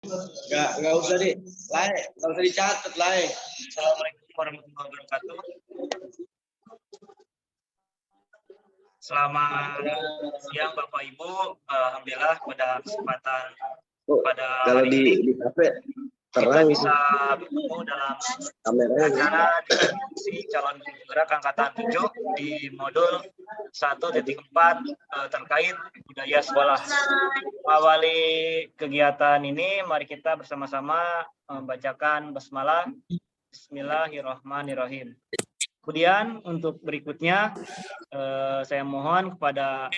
Nggak usah di like, nggak usah dicatat like. Assalamualaikum warahmatullahi wabarakatuh. Selamat siang Bapak Ibu. Alhamdulillah pada kesempatan pada Kalau hari ini di kafe kita terang bisa bertemu dalam acara diskusi calon penggerak angkatan 7 di modul 1.4 terkait budaya sekolah. Awali kegiatan ini, mari kita bersama-sama membacakan basmalah. Bismillahirrahmanirrahim. Kemudian untuk berikutnya saya mohon kepada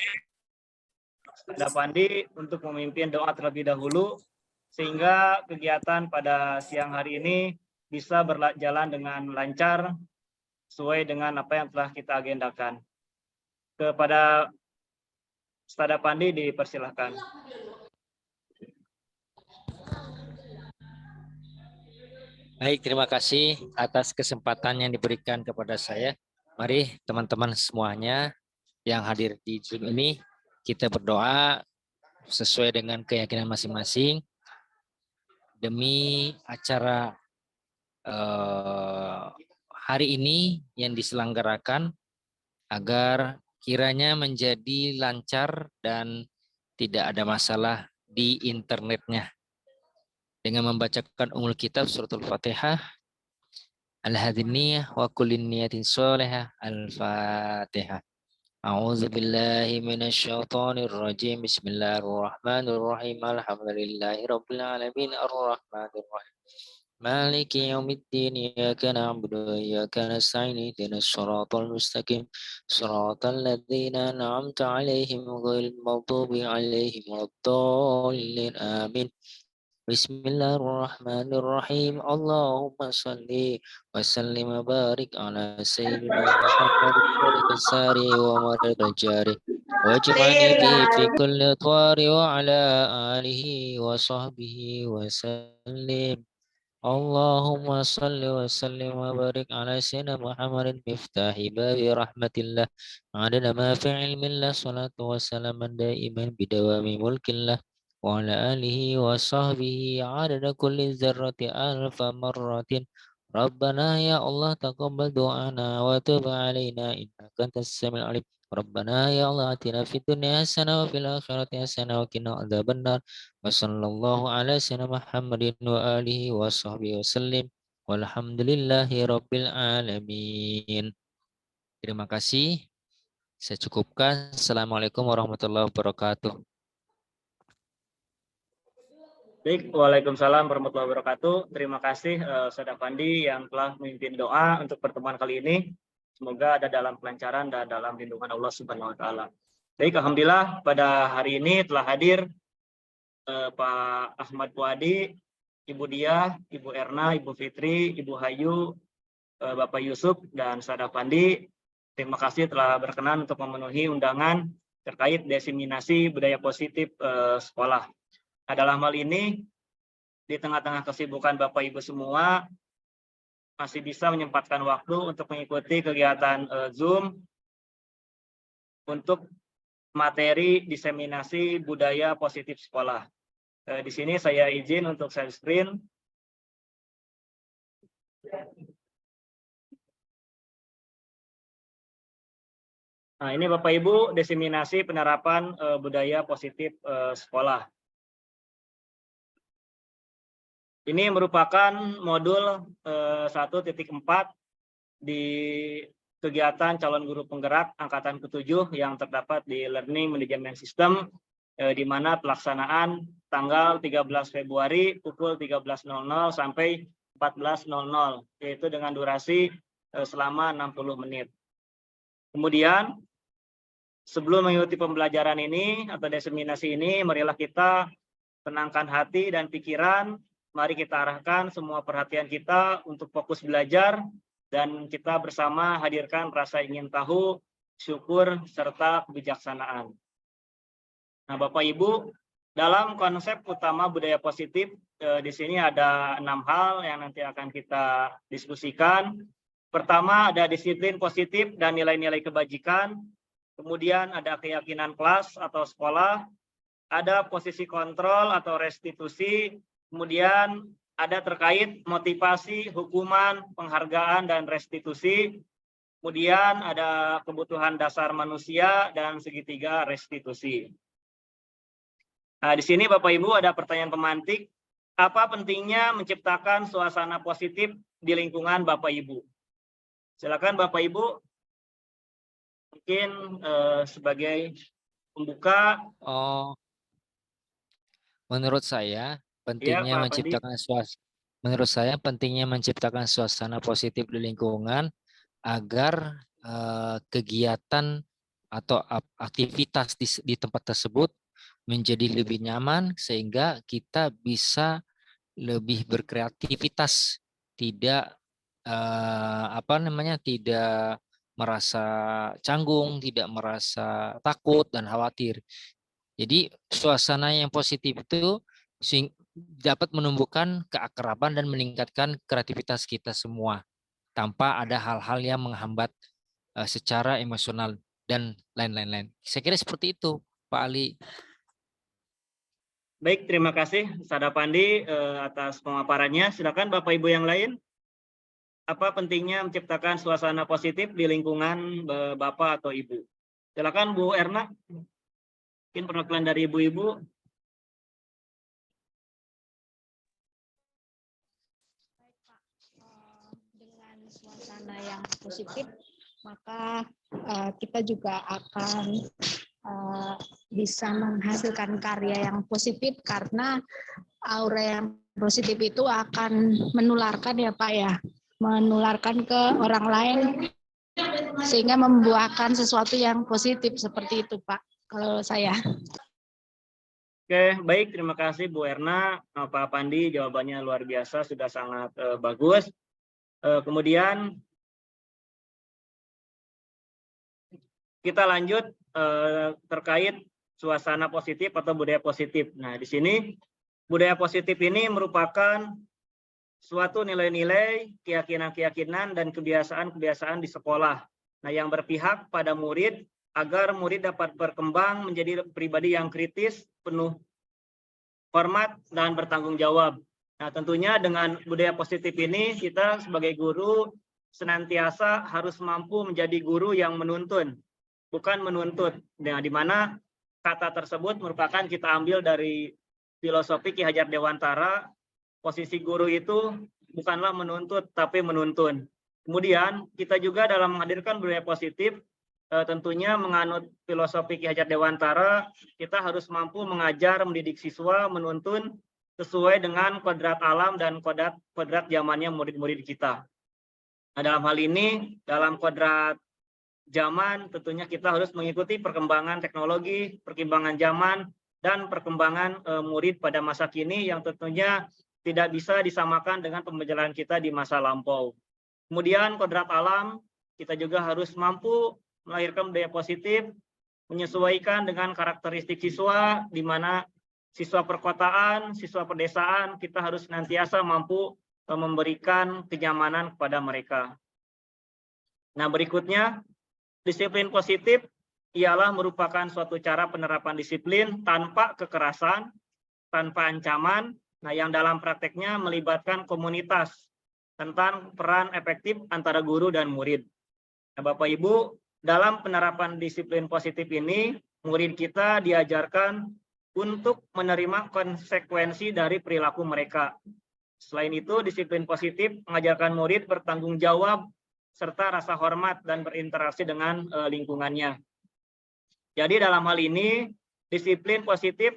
Ustaz Pandi untuk memimpin doa terlebih dahulu sehingga kegiatan pada siang hari ini bisa berjalan dengan lancar sesuai dengan apa yang telah kita agendakan. Kepada Ustaz Pandi dipersilahkan. Baik, terima kasih atas kesempatan yang diberikan kepada saya. Mari teman-teman semuanya yang hadir di Zoom ini, kita berdoa sesuai dengan keyakinan masing-masing demi acara hari ini yang diselenggarakan agar kiranya menjadi lancar dan tidak ada masalah di internetnya. Dengan membacakan Ummul Kitab Suratul Fatihah, Al-Hadiniyah wa kullin niyatin sholihah, Al-Fatihah. A'udzu billahi minasyaitonir rajim. Bismillahirrahmanirrahim. Alhamdulillahi rabbil alamin arrahmanir rahim. Maliki yaumiddin. Iyyaka na'budu wa iyyaka nasta'in. Ihdinas shiratal mustaqim. Shiratal ladzina an'amta 'alaihim ghairil maghdubi 'alaihim waladdallin. Amin. Bismillahirrahmanirrahim. Allahumma salli wa sallim wa barik ala sayyidina Muhammad al-Sari wa madad al-jari wa jma'ni bi fi kulli twari wa ala alihi wa sahbihi wa sallim. Allahumma salli wa sallim wa barik ala sayyidina Muhammad miftahi babi rahmatillah adada ma fi ilmillah salatu wa salaman daiman bidawami mulkillah wa ala alihi wa sahbihi adada kulli zarrati alfa marratin. Rabbana ya Allah taqabbal du'ana wa tub alaina innaka antas samiul alim. Rabbana ya Allah atina fid dunya hasanah wa fil akhirati hasanah wa qina adzabannar. Wa sallallahu ala sayyidina Muhammadin wa alihi wa sahbihi wa sallim. Walhamdulillahi rabbil alamin. Terima kasih. Saya cukupkan. Assalamualaikum warahmatullahi wabarakatuh. Baik, waalaikumsalam warahmatullahi wabarakatuh. Terima kasih Ustaz Pandi yang telah memimpin doa untuk pertemuan kali ini. Semoga ada dalam kelancaran dan dalam lindungan Allah Subhanahu wa taala. Baik, alhamdulillah pada hari ini telah hadir Pak Ahmad Puadi, Ibu Diah, Ibu Erna, Ibu Fitri, Ibu Hayu, Bapak Yusuf dan Ustaz Pandi. Terima kasih telah berkenan untuk memenuhi undangan terkait diseminasi budaya positif sekolah. Nah, dalam hal ini, di tengah-tengah kesibukan Bapak Ibu semua, masih bisa menyempatkan waktu untuk mengikuti kegiatan Zoom untuk materi diseminasi budaya positif sekolah. Di sini saya izin untuk share screen. Nah, ini Bapak Ibu diseminasi penerapan budaya positif sekolah. Ini merupakan modul 1.4 di kegiatan calon guru penggerak angkatan ke-7 yang terdapat di Learning Management System, di mana pelaksanaan tanggal 13 Februari pukul 13.00 sampai 14.00, yaitu dengan durasi selama 60 menit. Kemudian, sebelum mengikuti pembelajaran ini atau diseminasi ini, marilah kita tenangkan hati dan pikiran. Mari kita arahkan semua perhatian kita untuk fokus belajar dan kita bersama hadirkan rasa ingin tahu, syukur, serta kebijaksanaan. Nah, Bapak Ibu, dalam konsep utama budaya positif, di sini ada 6 hal yang nanti akan kita diskusikan. Pertama, ada disiplin positif dan nilai-nilai kebajikan. Kemudian ada keyakinan kelas atau sekolah. Ada posisi kontrol atau restitusi. Kemudian ada terkait motivasi, hukuman, penghargaan, dan restitusi. Kemudian ada kebutuhan dasar manusia dan segitiga restitusi. Nah, di sini Bapak Ibu ada pertanyaan pemantik. Apa pentingnya menciptakan suasana positif di lingkungan Bapak Ibu? Silakan Bapak Ibu, mungkin sebagai pembuka. Oh, menurut saya Ya, pentingnya Pak Pandi. menciptakan suasana positif di lingkungan agar kegiatan atau aktivitas di tempat tersebut menjadi lebih nyaman sehingga kita bisa lebih berkreativitas, tidak tidak merasa canggung, tidak merasa takut dan khawatir. Jadi suasana yang positif itu dapat menumbuhkan keakraban dan meningkatkan kreativitas kita semua tanpa ada hal-hal yang menghambat secara emosional dan lain-lain. Saya kira seperti itu, Pak Ali. Baik, terima kasih Sada Pandi atas pemaparannya. Silakan Bapak Ibu yang lain. Apa pentingnya menciptakan suasana positif di lingkungan Bapak atau Ibu? Silakan Bu Erna. Mungkin perwakilan dari ibu-ibu. Baik, Pak. Dengan suasana yang positif, maka kita juga akan bisa menghasilkan karya yang positif karena aura yang positif itu akan menularkan ya Pak ya, menularkan ke orang lain sehingga membuahkan sesuatu yang positif seperti itu Pak kalau saya. Oke, baik, terima kasih Bu Erna, Pak Pandi, jawabannya luar biasa, sudah sangat bagus. Kemudian kita lanjut terkait suasana positif atau budaya positif. Nah, di sini budaya positif ini merupakan suatu nilai-nilai, keyakinan-keyakinan, dan kebiasaan-kebiasaan di sekolah. Nah, yang berpihak pada murid agar murid dapat berkembang menjadi pribadi yang kritis, penuh hormat, dan bertanggung jawab. Nah, tentunya dengan budaya positif ini, kita sebagai guru senantiasa harus mampu menjadi guru yang menuntun, bukan menuntut. Nah, di mana kata tersebut merupakan kita ambil dari filosofi Ki Hajar Dewantara. Posisi guru itu bukanlah menuntut, tapi menuntun. Kemudian kita juga dalam menghadirkan budaya positif, tentunya menganut filosofi Ki Hajar Dewantara, kita harus mampu mengajar, mendidik siswa, menuntun sesuai dengan kodrat alam dan kodrat zamannya murid-murid kita. Nah, dalam hal ini, dalam kodrat zaman, tentunya kita harus mengikuti perkembangan teknologi, perkembangan zaman, dan perkembangan murid pada masa kini yang tentunya tidak bisa disamakan dengan pembelajaran kita di masa lampau. Kemudian kodrat alam, kita juga harus mampu melahirkan budaya positif, menyesuaikan dengan karakteristik siswa, di mana siswa perkotaan, siswa pedesaan, kita harus senantiasa mampu memberikan kenyamanan kepada mereka. Nah, berikutnya, disiplin positif ialah merupakan suatu cara penerapan disiplin tanpa kekerasan, tanpa ancaman, nah yang dalam prakteknya melibatkan komunitas tentang peran efektif antara guru dan murid. Nah, Bapak Ibu, dalam penerapan disiplin positif ini, murid kita diajarkan untuk menerima konsekuensi dari perilaku mereka. Selain itu, disiplin positif mengajarkan murid bertanggung jawab serta rasa hormat dan berinteraksi dengan lingkungannya. Jadi dalam hal ini, disiplin positif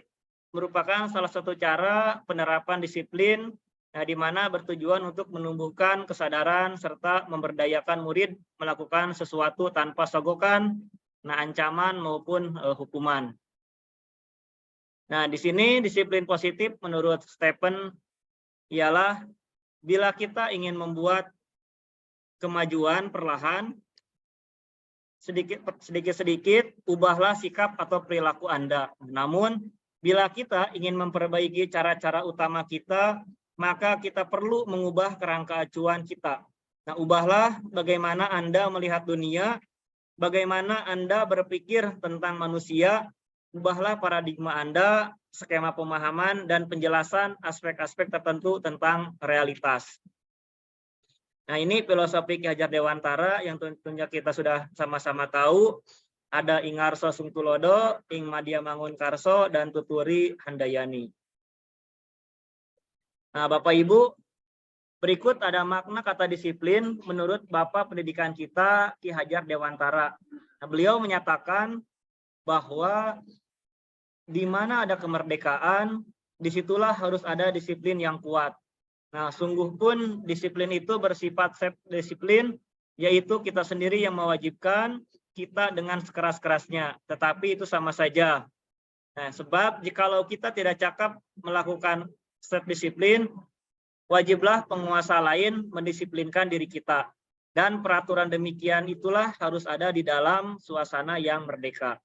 merupakan salah satu cara penerapan disiplin di mana bertujuan untuk menumbuhkan kesadaran serta memberdayakan murid melakukan sesuatu tanpa sogokan, ancaman maupun hukuman. Nah, di sini disiplin positif menurut Stephen ialah bila kita ingin membuat kemajuan perlahan, sedikit-sedikit ubahlah sikap atau perilaku Anda. Namun, bila kita ingin memperbaiki cara-cara utama kita, maka kita perlu mengubah kerangka acuan kita. Nah, ubahlah bagaimana Anda melihat dunia, bagaimana Anda berpikir tentang manusia, ubahlah paradigma Anda, skema pemahaman dan penjelasan aspek-aspek tertentu tentang realitas. Nah, ini filosofi Ki Hajar Dewantara yang tentunya kita sudah sama-sama tahu. Ada Ingarso Sungtulodo, Ing Madya Mangunkarso, dan Tuturi Handayani. Nah, Bapak Ibu, berikut ada makna kata disiplin menurut Bapak Pendidikan kita, Ki Hajar Dewantara. Nah, beliau menyatakan bahwa di mana ada kemerdekaan, disitulah harus ada disiplin yang kuat. Nah, sungguh pun disiplin itu bersifat self-disiplin, yaitu kita sendiri yang mewajibkan kita dengan sekeras-kerasnya, tetapi itu sama saja. Nah, sebab jikalau kita tidak cakap melakukan self-disiplin, wajiblah penguasa lain mendisiplinkan diri kita. Dan peraturan demikian itulah harus ada di dalam suasana yang merdeka.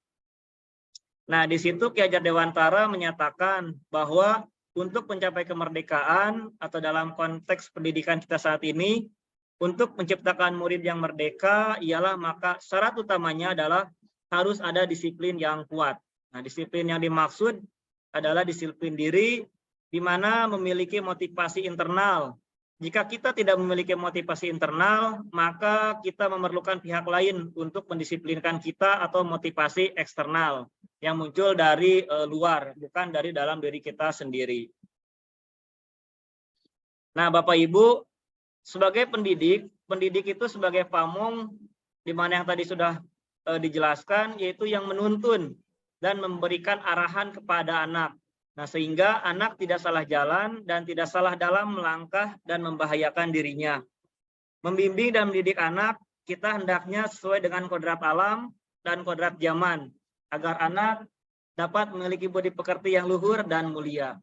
Nah, di situ Ki Hajar Dewantara menyatakan bahwa untuk mencapai kemerdekaan atau dalam konteks pendidikan kita saat ini, untuk menciptakan murid yang merdeka ialah maka syarat utamanya adalah harus ada disiplin yang kuat. Nah, disiplin yang dimaksud adalah disiplin diri di mana memiliki motivasi internal. Jika kita tidak memiliki motivasi internal, maka kita memerlukan pihak lain untuk mendisiplinkan kita atau motivasi eksternal yang muncul dari luar, bukan dari dalam diri kita sendiri. Nah, Bapak Ibu, sebagai pendidik itu sebagai pamong, di mana yang tadi sudah dijelaskan, yaitu yang menuntun dan memberikan arahan kepada anak. Nah, sehingga anak tidak salah jalan dan tidak salah dalam melangkah dan membahayakan dirinya. Membimbing dan mendidik anak, kita hendaknya sesuai dengan kodrat alam dan kodrat zaman, agar anak dapat memiliki budi pekerti yang luhur dan mulia.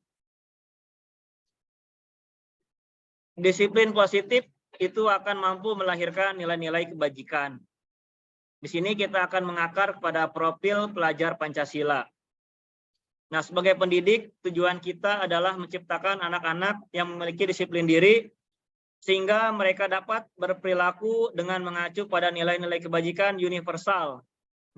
Disiplin positif itu akan mampu melahirkan nilai-nilai kebajikan. Di sini kita akan mengakar kepada profil pelajar Pancasila. Nah, sebagai pendidik, tujuan kita adalah menciptakan anak-anak yang memiliki disiplin diri, sehingga mereka dapat berperilaku dengan mengacu pada nilai-nilai kebajikan universal.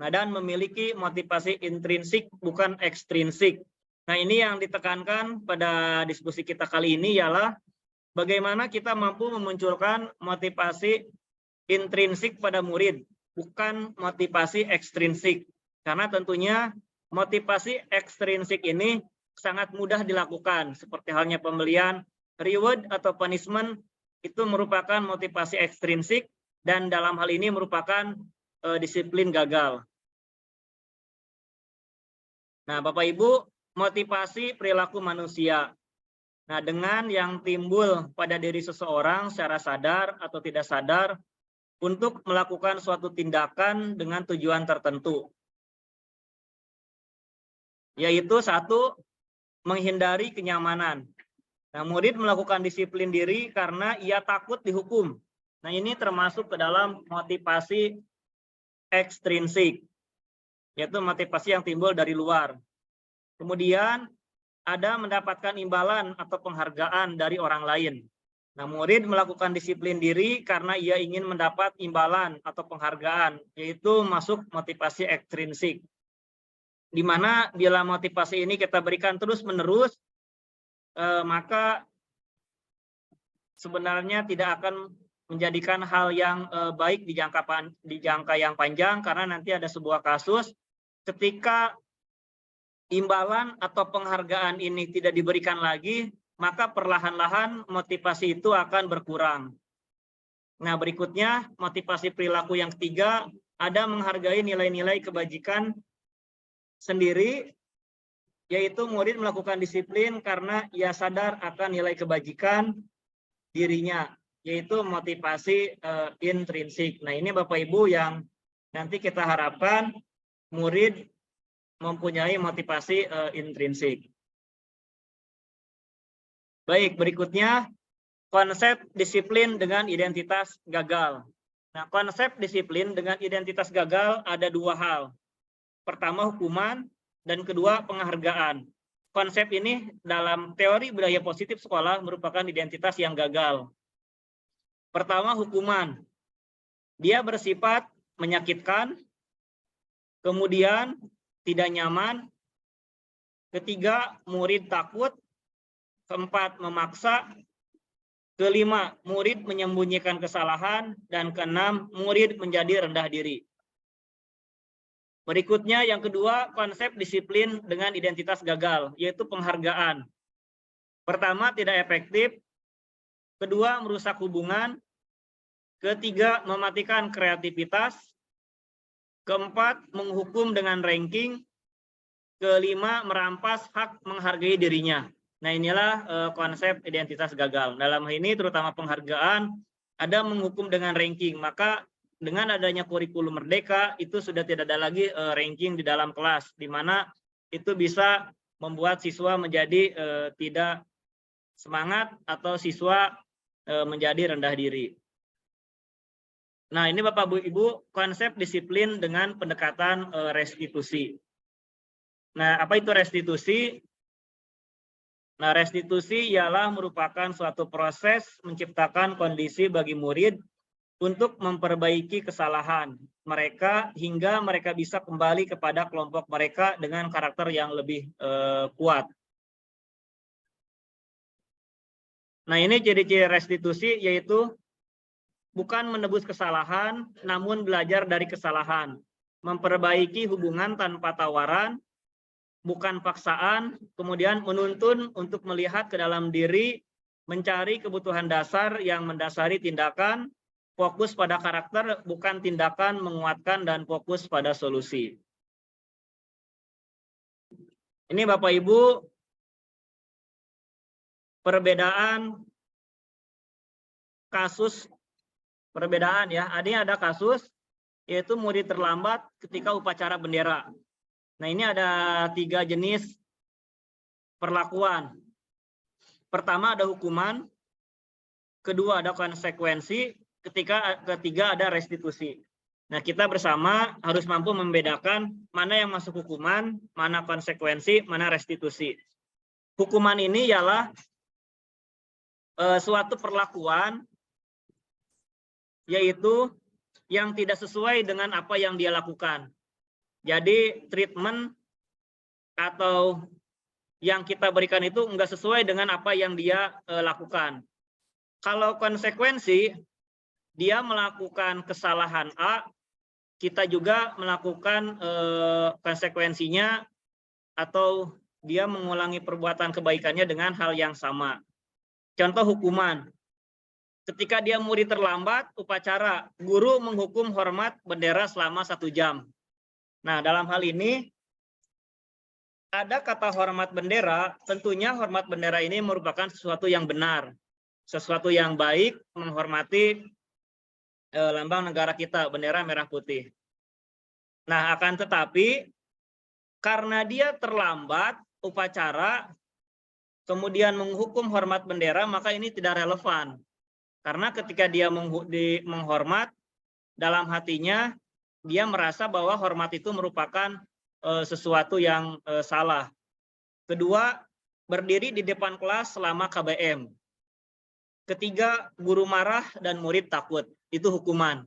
Nah, dan memiliki motivasi intrinsik, bukan ekstrinsik. Nah, ini yang ditekankan pada diskusi kita kali ini ialah bagaimana kita mampu memunculkan motivasi intrinsik pada murid, bukan motivasi ekstrinsik. Karena tentunya motivasi ekstrinsik ini sangat mudah dilakukan, seperti halnya pembelian, reward atau punishment, itu merupakan motivasi ekstrinsik, dan dalam hal ini merupakan disiplin gagal. Nah, Bapak Ibu, motivasi perilaku manusia. Nah, dengan yang timbul pada diri seseorang secara sadar atau tidak sadar untuk melakukan suatu tindakan dengan tujuan tertentu. Yaitu satu, menghindari kenyamanan. Nah, murid melakukan disiplin diri karena ia takut dihukum. Nah, ini termasuk ke dalam motivasi ekstrinsik, yaitu motivasi yang timbul dari luar. Kemudian ada mendapatkan imbalan atau penghargaan dari orang lain. Nah, murid melakukan disiplin diri karena ia ingin mendapat imbalan atau penghargaan, yaitu masuk motivasi ekstrinsik. Di mana bila motivasi ini kita berikan terus-menerus, maka sebenarnya tidak akan menjadikan hal yang baik di jangka yang panjang, karena nanti ada sebuah kasus ketika imbalan atau penghargaan ini tidak diberikan lagi, maka perlahan-lahan motivasi itu akan berkurang. Nah, berikutnya motivasi perilaku yang ketiga, ada menghargai nilai-nilai kebajikan sendiri, yaitu murid melakukan disiplin karena ia sadar akan nilai kebajikan dirinya, yaitu motivasi intrinsik. Nah, ini Bapak Ibu yang nanti kita harapkan murid mempunyai motivasi intrinsik. Baik, berikutnya konsep disiplin dengan identitas gagal. Nah, konsep disiplin dengan identitas gagal ada dua hal. Pertama, hukuman, dan kedua, penghargaan. Konsep ini dalam teori budaya positif sekolah merupakan identitas yang gagal. Pertama, hukuman. Dia bersifat menyakitkan, kemudian tidak nyaman, Ketiga, murid takut. Keempat, memaksa. Kelima, murid menyembunyikan kesalahan. Dan keenam, murid menjadi rendah diri. Berikutnya yang kedua, konsep disiplin dengan identitas gagal, yaitu penghargaan. Pertama, tidak efektif. Kedua, merusak hubungan. Ketiga, mematikan kreativitas. Keempat, menghukum dengan ranking. Kelima, merampas hak menghargai dirinya. Nah, inilah konsep identitas gagal. Dalam hal ini terutama penghargaan, ada menghukum dengan ranking. Maka dengan adanya kurikulum merdeka, itu sudah tidak ada lagi ranking di dalam kelas, di mana itu bisa membuat siswa menjadi tidak semangat atau siswa menjadi rendah diri. Nah, ini Bapak Ibu, konsep disiplin dengan pendekatan restitusi. Nah, apa itu restitusi? Nah, restitusi ialah merupakan suatu proses menciptakan kondisi bagi murid untuk memperbaiki kesalahan mereka hingga mereka bisa kembali kepada kelompok mereka dengan karakter yang lebih kuat. Nah, ini ciri-ciri restitusi yaitu bukan menebus kesalahan, namun belajar dari kesalahan. Memperbaiki hubungan tanpa tawaran, bukan paksaan, kemudian menuntun untuk melihat ke dalam diri, mencari kebutuhan dasar yang mendasari tindakan, fokus pada karakter, bukan tindakan, menguatkan, dan fokus pada solusi. Ini Bapak Ibu, perbedaan kasus, perbedaan ya, ada kasus, yaitu murid terlambat ketika upacara bendera. Nah, ini ada 3 jenis perlakuan. Pertama ada hukuman, kedua ada konsekuensi, ketiga ada restitusi. Nah, kita bersama harus mampu membedakan mana yang masuk hukuman, mana konsekuensi, mana restitusi. Hukuman ini ialah suatu perlakuan, yaitu yang tidak sesuai dengan apa yang dia lakukan. Jadi treatment atau yang kita berikan itu enggak sesuai dengan apa yang dia lakukan. Kalau konsekuensi, dia melakukan kesalahan A, kita juga melakukan konsekuensinya atau dia mengulangi perbuatan kebaikannya dengan hal yang sama. Contoh hukuman. Ketika dia murid terlambat, upacara, guru menghukum hormat bendera selama 1 jam. Nah, dalam hal ini ada kata hormat bendera, tentunya hormat bendera ini merupakan sesuatu yang benar, sesuatu yang baik, menghormati lambang negara kita, bendera merah putih. Nah, akan tetapi karena dia terlambat upacara, kemudian menghukum hormat bendera, maka ini tidak relevan. Karena ketika dia menghormat, dalam hatinya dia merasa bahwa hormat itu merupakan sesuatu yang salah. Kedua, berdiri di depan kelas selama KBM. Ketiga, guru marah dan murid takut. Itu hukuman.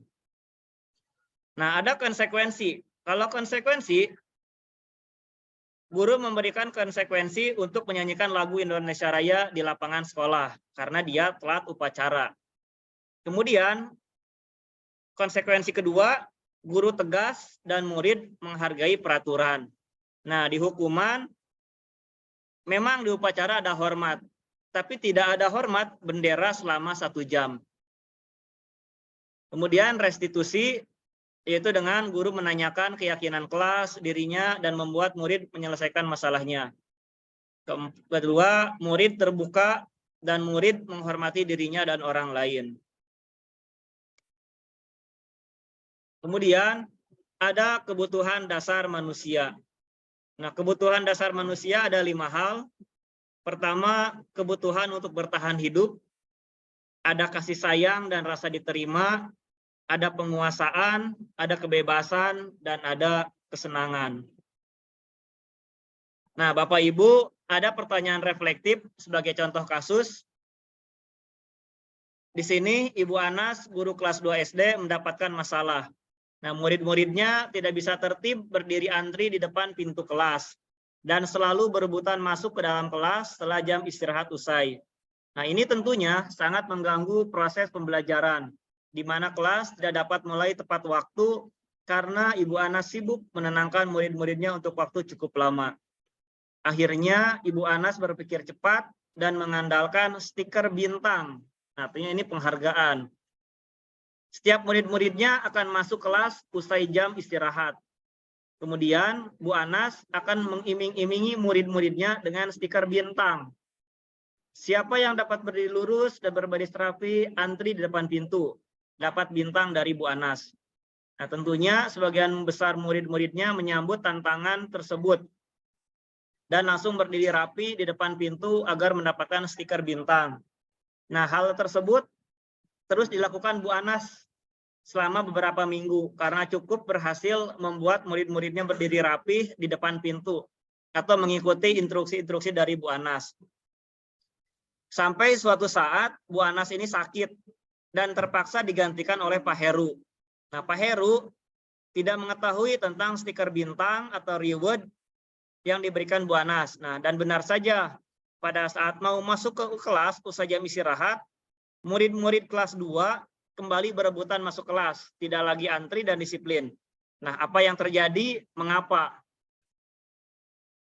Nah, ada konsekuensi. Kalau konsekuensi, guru memberikan konsekuensi untuk menyanyikan lagu Indonesia Raya di lapangan sekolah karena dia telat upacara. Kemudian, konsekuensi kedua, guru tegas dan murid menghargai peraturan. Nah, di hukuman, memang di upacara ada hormat, tapi tidak ada hormat bendera selama 1 jam. Kemudian restitusi, yaitu dengan guru menanyakan keyakinan kelas, dirinya, dan membuat murid menyelesaikan masalahnya. Kedua, murid terbuka dan murid menghormati dirinya dan orang lain. Kemudian ada kebutuhan dasar manusia. Nah, kebutuhan dasar manusia ada 5 hal. Pertama, kebutuhan untuk bertahan hidup. Ada kasih sayang dan rasa diterima. Ada penguasaan, ada kebebasan, dan ada kesenangan. Nah, Bapak Ibu, ada pertanyaan reflektif sebagai contoh kasus. Di sini Ibu Anas, guru kelas 2 SD, mendapatkan masalah. Nah, murid-muridnya tidak bisa tertib berdiri antri di depan pintu kelas. dan selalu berebutan masuk ke dalam kelas setelah jam istirahat usai. Nah, ini tentunya sangat mengganggu proses pembelajaran, di mana kelas tidak dapat mulai tepat waktu karena Ibu Anas sibuk menenangkan murid-muridnya untuk waktu cukup lama. Akhirnya Ibu Anas berpikir cepat dan mengandalkan stiker bintang. Artinya ini penghargaan. Setiap murid-muridnya akan masuk kelas usai jam istirahat. Kemudian Bu Anas akan mengiming-imingi murid-muridnya dengan stiker bintang. Siapa yang dapat berdiri lurus dan berbaris rapi, antri di depan pintu. Dapat bintang dari Bu Anas. Nah, tentunya sebagian besar murid-muridnya menyambut tantangan tersebut dan langsung berdiri rapi di depan pintu agar mendapatkan stiker bintang. Nah, hal tersebut terus dilakukan Bu Anas selama beberapa minggu karena cukup berhasil membuat murid-muridnya berdiri rapi di depan pintu atau mengikuti instruksi-instruksi dari Bu Anas. Sampai suatu saat Bu Anas ini sakit dan terpaksa digantikan oleh Pak Heru. Nah, Pak Heru tidak mengetahui tentang stiker bintang atau reward yang diberikan Bu Anas. Nah, dan benar saja pada saat mau masuk ke kelas usai jam istirahat, murid-murid kelas 2 kembali berebutan masuk kelas, tidak lagi antri dan disiplin. Nah, apa yang terjadi? Mengapa?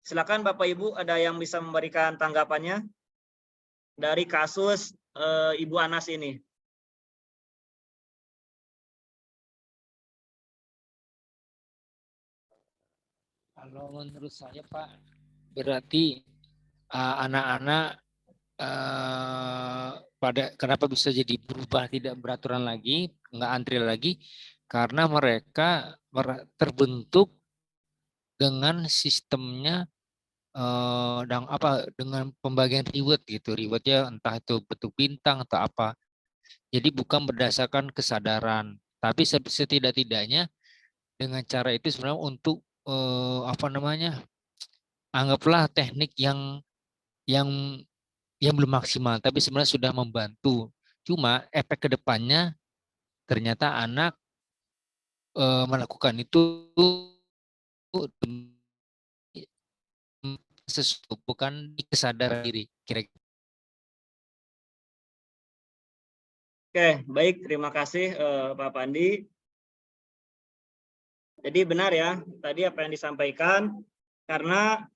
Silakan Bapak Ibu, ada yang bisa memberikan tanggapannya dari kasus Ibu Anas ini. Kalau menurut saya Pak, berarti anak-anak kenapa bisa jadi berubah tidak beraturan lagi, nggak antri lagi, karena mereka terbentuk dengan sistemnya dengan pembagian reward gitu, rewardnya entah itu bentuk bintang atau apa. Jadi bukan berdasarkan kesadaran, tapi setidak-tidaknya dengan cara itu sebenarnya untuk anggaplah teknik yang belum maksimal, tapi sebenarnya sudah membantu. Cuma efek kedepannya ternyata anak melakukan itu sesuatu bukan kesadaran diri. Kira-kira. Oke, baik, terima kasih Pak Pandi. Jadi benar ya, tadi apa yang disampaikan, karena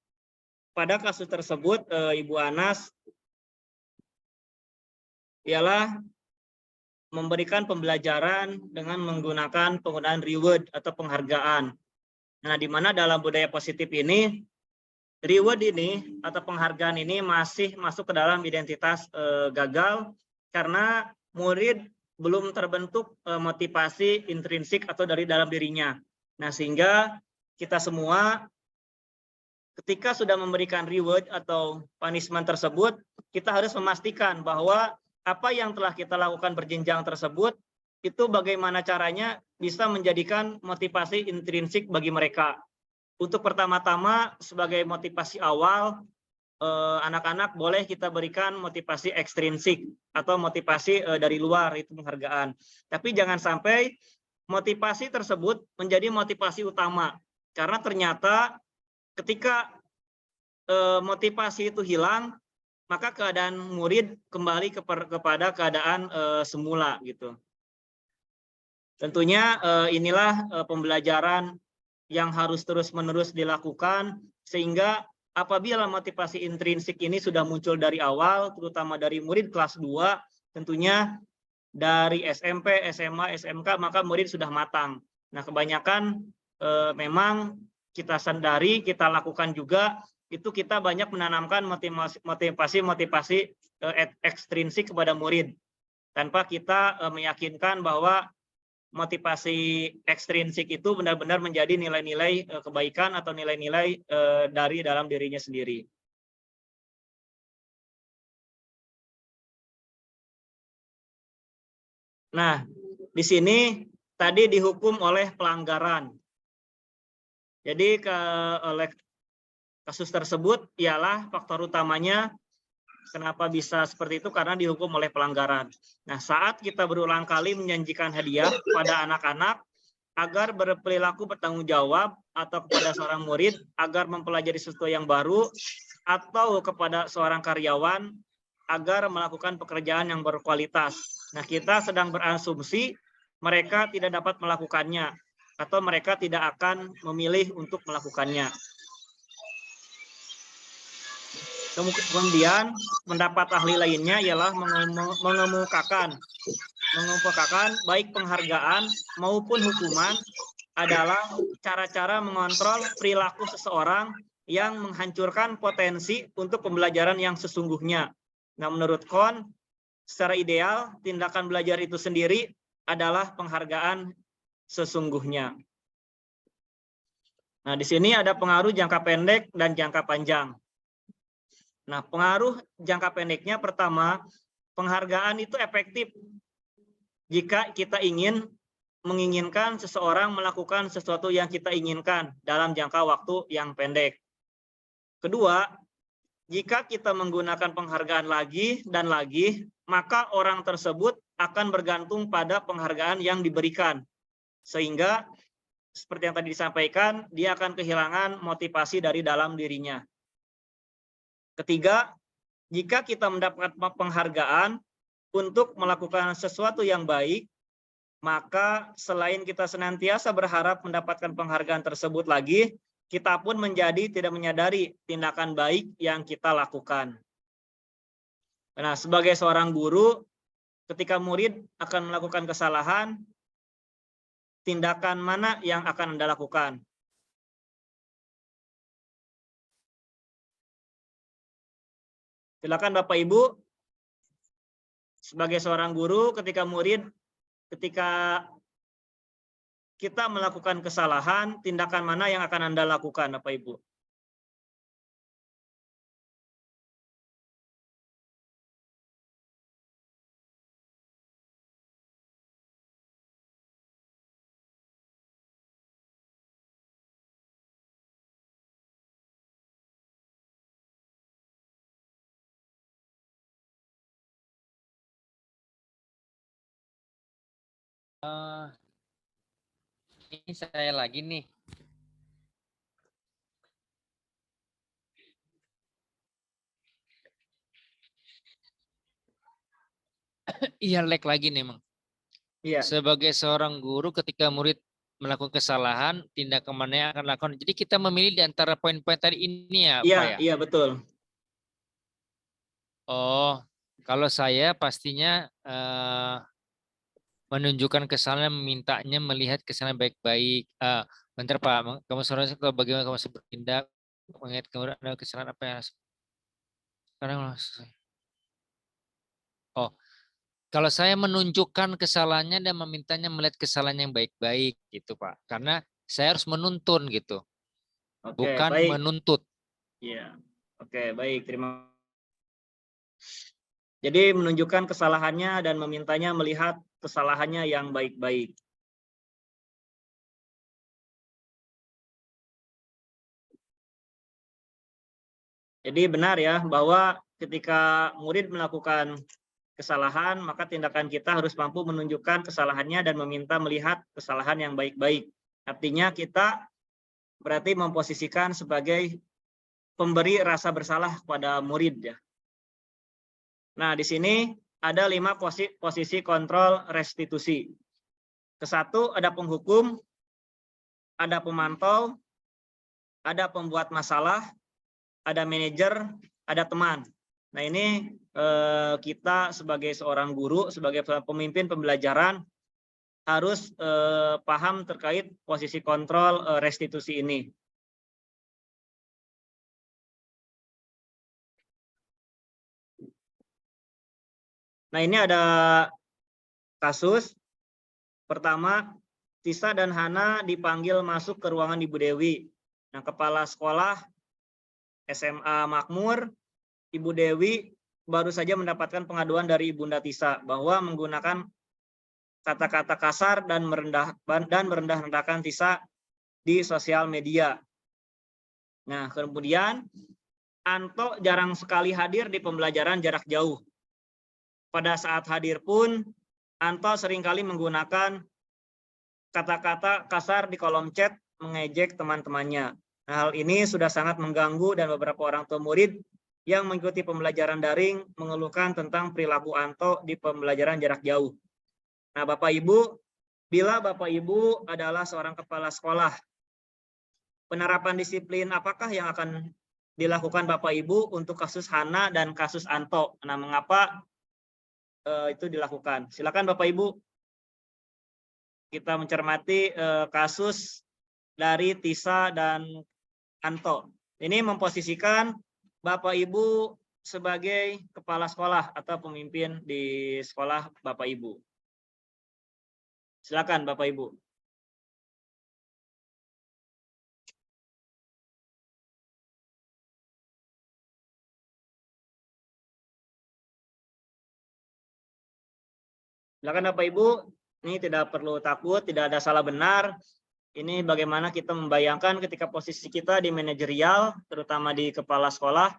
pada kasus tersebut Ibu Anas ialah memberikan pembelajaran dengan menggunakan penggunaan reward atau penghargaan. Nah, di mana dalam budaya positif ini, reward ini atau penghargaan ini masih masuk ke dalam identitas gagal karena murid belum terbentuk motivasi intrinsik atau dari dalam dirinya. Nah, sehingga kita semua ketika sudah memberikan reward atau punishment tersebut, kita harus memastikan bahwa apa yang telah kita lakukan berjenjang tersebut, itu bagaimana caranya bisa menjadikan motivasi intrinsik bagi mereka. Untuk pertama-tama, sebagai motivasi awal, anak-anak boleh kita berikan motivasi ekstrinsik atau motivasi dari luar, itu penghargaan. Tapi jangan sampai motivasi tersebut menjadi motivasi utama. Karena ternyata ketika motivasi itu hilang, maka keadaan murid kembali kepada keadaan semula gitu. Tentunya inilah pembelajaran yang harus terus-menerus dilakukan sehingga apabila motivasi intrinsik ini sudah muncul dari awal, terutama dari murid kelas 2, tentunya dari SMP, SMA, SMK, maka murid sudah matang. Nah, kebanyakan memang kita sadari, kita lakukan juga, itu kita banyak menanamkan motivasi ekstrinsik kepada murid tanpa kita meyakinkan bahwa motivasi ekstrinsik itu benar-benar menjadi nilai-nilai kebaikan atau nilai-nilai dari dalam dirinya sendiri. Nah, di sini tadi dihukum oleh pelanggaran. Jadi oleh kasus tersebut ialah faktor utamanya kenapa bisa seperti itu karena dihukum oleh pelanggaran. Nah, saat kita berulang kali menjanjikan hadiah pada anak-anak, agar berperilaku bertanggung jawab, atau kepada seorang murid agar mempelajari sesuatu yang baru, atau kepada seorang karyawan agar melakukan pekerjaan yang berkualitas. Nah, kita sedang berasumsi mereka tidak dapat melakukannya atau mereka tidak akan memilih untuk melakukannya. Kemudian pendapat ahli lainnya ialah mengemukakan baik penghargaan maupun hukuman adalah cara-cara mengontrol perilaku seseorang yang menghancurkan potensi untuk pembelajaran yang sesungguhnya. Nah, menurut Kohn, secara ideal tindakan belajar itu sendiri adalah penghargaan sesungguhnya. Nah, di sini ada pengaruh jangka pendek dan jangka panjang. Nah, pengaruh jangka pendeknya pertama, penghargaan itu efektif jika kita menginginkan seseorang melakukan sesuatu yang kita inginkan dalam jangka waktu yang pendek. Kedua, jika kita menggunakan penghargaan lagi dan lagi, maka orang tersebut akan bergantung pada penghargaan yang diberikan. Sehingga, seperti yang tadi disampaikan, dia akan kehilangan motivasi dari dalam dirinya. Ketiga, jika kita mendapat penghargaan untuk melakukan sesuatu yang baik, maka selain kita senantiasa berharap mendapatkan penghargaan tersebut lagi, kita pun menjadi tidak menyadari tindakan baik yang kita lakukan. Nah, sebagai seorang guru, ketika murid akan melakukan kesalahan, tindakan mana yang akan Anda lakukan? Silakan Bapak Ibu, sebagai seorang guru, ketika kita melakukan kesalahan, tindakan mana yang akan Anda lakukan, Bapak Ibu? Ini saya lagi nih. Iya, lag lagi nih, Mang. Iya. Sebagai seorang guru, ketika murid melakukan kesalahan, tindakan mana yang akan lakukan. Jadi kita memilih di antara poin-poin tadi ini ya, Iya, Pak ya? iya betul. Oh, kalau saya pastinya menunjukkan kesalahan, memintanya melihat kesalahan baik-baik. Bentar Pak, kamu seharusnya bagaimana kamu bertindak, mengingat kemudian ada kesalahan apa yang sekarang. Oh, kalau saya menunjukkan kesalahannya dan memintanya melihat kesalahan yang baik-baik gitu Pak, karena saya harus menuntun gitu, bukan baik. menuntut. Iya, oke baik, terima kasih. Jadi menunjukkan kesalahannya dan memintanya melihat kesalahannya yang baik-baik. Jadi benar ya bahwa ketika murid melakukan kesalahan, maka tindakan kita harus mampu menunjukkan kesalahannya dan meminta melihat kesalahan yang baik-baik. Artinya kita berarti memposisikan sebagai pemberi rasa bersalah kepada murid ya. Nah, di sini ada 5 posisi kontrol restitusi. Kesatu ada penghukum, ada pemantau, ada pembuat masalah, ada manajer, ada teman. Nah, ini kita sebagai seorang guru, sebagai pemimpin pembelajaran harus paham terkait posisi kontrol restitusi ini. Nah, ini ada kasus. Pertama, Tisa dan Hana dipanggil masuk ke ruangan Ibu Dewi. Nah, kepala sekolah SMA Makmur, Ibu Dewi baru saja mendapatkan pengaduan dari Ibunda Tisa bahwa menggunakan kata-kata kasar dan merendah-rendahkan Tisa di sosial media. Nah, kemudian Anto jarang sekali hadir di pembelajaran jarak jauh. Pada saat hadir pun, Anto seringkali menggunakan kata-kata kasar di kolom chat mengejek teman-temannya. Nah, hal ini sudah sangat mengganggu dan beberapa orang tua murid yang mengikuti pembelajaran daring mengeluhkan tentang perilaku Anto di pembelajaran jarak jauh. Nah, Bapak Ibu, bila Bapak Ibu adalah seorang kepala sekolah, penerapan disiplin apakah yang akan dilakukan Bapak Ibu untuk kasus Hana dan kasus Anto? Nah, mengapa itu dilakukan? Silakan Bapak Ibu. Kita mencermati kasus dari Tisa dan Anto. Ini memposisikan Bapak Ibu sebagai kepala sekolah atau pemimpin di sekolah Bapak Ibu. Silakan Bapak Ibu. Silakan Bapak Ibu, ini tidak perlu takut, tidak ada salah benar. Ini bagaimana kita membayangkan ketika posisi kita di manajerial, terutama di kepala sekolah,